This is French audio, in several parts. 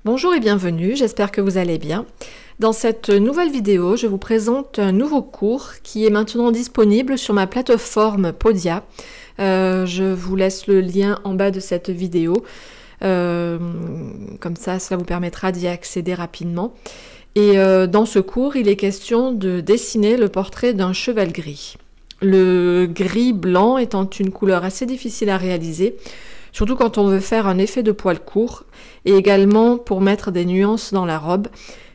Bonjour et bienvenue, j'espère que vous allez bien. Dans cette nouvelle vidéo, je vous présente un nouveau cours qui est maintenant disponible sur ma plateforme Podia. Je vous laisse le lien en bas de cette vidéo, comme ça vous permettra d'y accéder rapidement. Et dans ce cours, il est question de dessiner le portrait d'un cheval gris. Le gris-blanc étant une couleur assez difficile à réaliser, surtout quand on veut faire un effet de poil court, et également pour mettre des nuances dans la robe.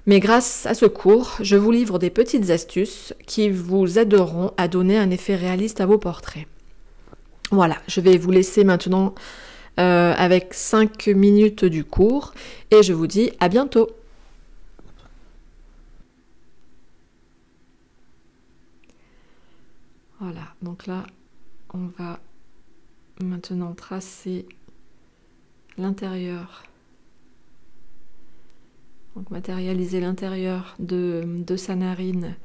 Mais grâce à ce cours, je vous livre des petites astuces qui vous aideront à donner un effet réaliste à vos portraits. Voilà, je vais vous laisser maintenant avec 5 minutes du cours, et je vous dis à bientôt. Voilà, donc là, on va maintenant tracer l'intérieur, donc matérialiser l'intérieur de sa narine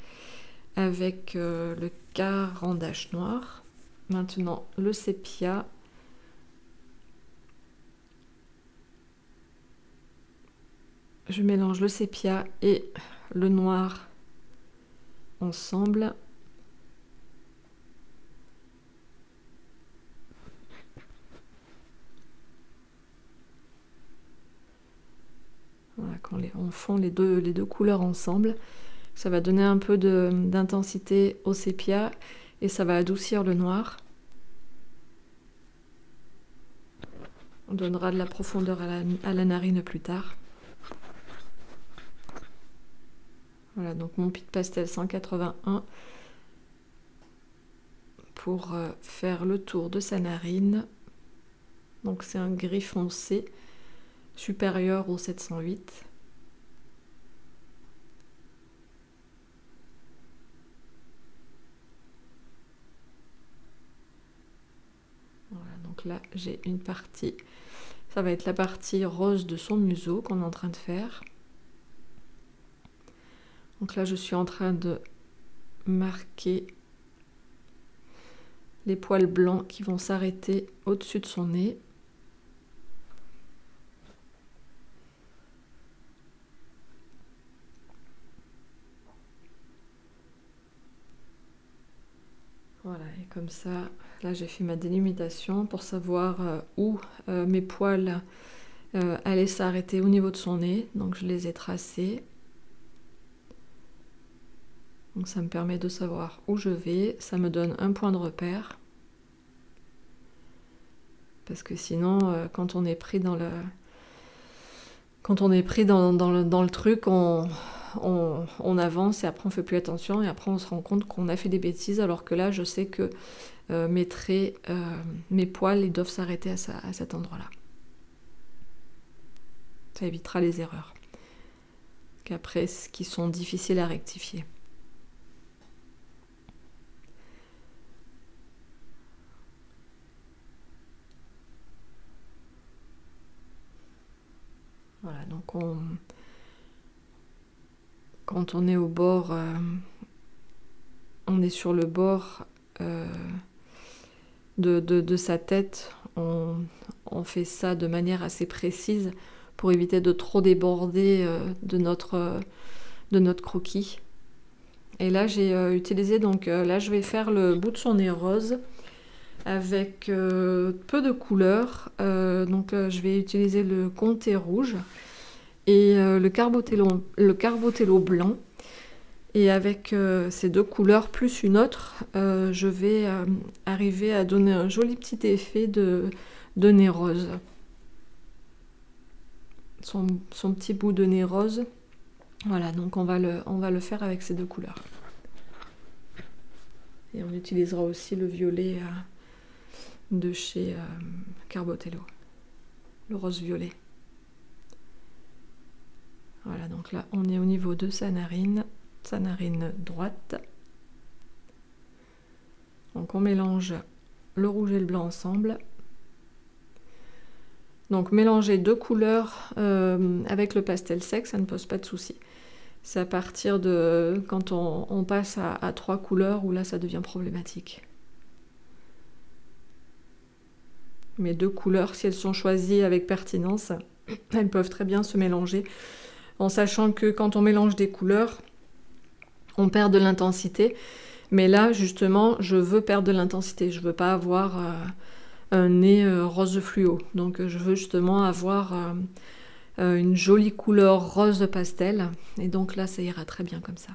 avec le carandage noir. Maintenant, le sépia. Je mélange le sépia et le noir ensemble. Voilà, quand on fond les deux couleurs ensemble, ça va donner un peu d'intensité au sépia et ça va adoucir le noir. On donnera de la profondeur à la narine plus tard. Voilà, donc mon Pitt Pastel 181 pour faire le tour de sa narine. Donc c'est un gris foncé supérieur au 708. Voilà, donc là j'ai une partie, ça va être la partie rose de son museau qu'on est en train de faire. Donc là je suis en train de marquer les poils blancs qui vont s'arrêter au-dessus de son nez. Voilà, et comme ça, là j'ai fait ma délimitation pour savoir où mes poils allaient s'arrêter au niveau de son nez. Donc je les ai tracés. Donc ça me permet de savoir où je vais, ça me donne un point de repère. Parce que sinon, quand on est pris dans le truc, on avance et après on fait plus attention et après on se rend compte qu'on a fait des bêtises, alors que là je sais que mes traits, mes poils, ils doivent s'arrêter à cet endroit-là. Ça évitera les erreurs qu'après qui sont difficiles à rectifier. Voilà, donc quand on est au bord, on est sur le bord de sa tête, on fait ça de manière assez précise pour éviter de trop déborder de notre croquis. Et là j'ai utilisé, donc là je vais faire le bout de son nez rose avec peu de couleurs. Donc je vais utiliser le comté rouge et le carbotello blanc. Et avec ces deux couleurs plus une autre, je vais arriver à donner un joli petit effet de nez rose. Son petit bout de nez rose. Voilà, donc on va le faire avec ces deux couleurs. Et on utilisera aussi le violet de chez Carbotello, le rose violet. Voilà, donc là on est au niveau de sa narine droite. Donc on mélange le rouge et le blanc ensemble. Donc mélanger deux couleurs avec le pastel sec, ça ne pose pas de souci. C'est à partir de quand on passe à 3 couleurs où là ça devient problématique. Mais deux couleurs, si elles sont choisies avec pertinence, Elles peuvent très bien se mélanger, en sachant que quand on mélange des couleurs, on perd de l'intensité. Mais là, justement, je veux perdre de l'intensité. Je veux pas avoir un nez rose fluo. Donc je veux justement avoir une jolie couleur rose pastel. Et donc là, ça ira très bien comme ça.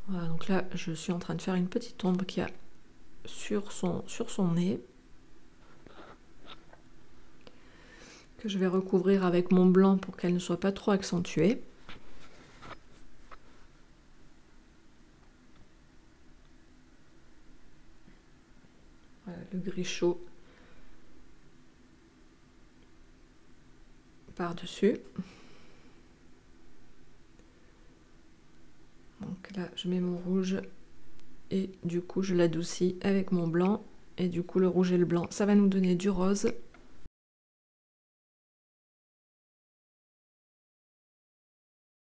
Voilà, donc là, je suis en train de faire une petite ombre qu'il y a sur son nez, que je vais recouvrir avec mon blanc pour qu'elle ne soit pas trop accentuée. Voilà, le gris chaud par-dessus. Donc là, je mets mon rouge et du coup, je l'adoucis avec mon blanc. Et du coup, le rouge et le blanc, ça va nous donner du rose.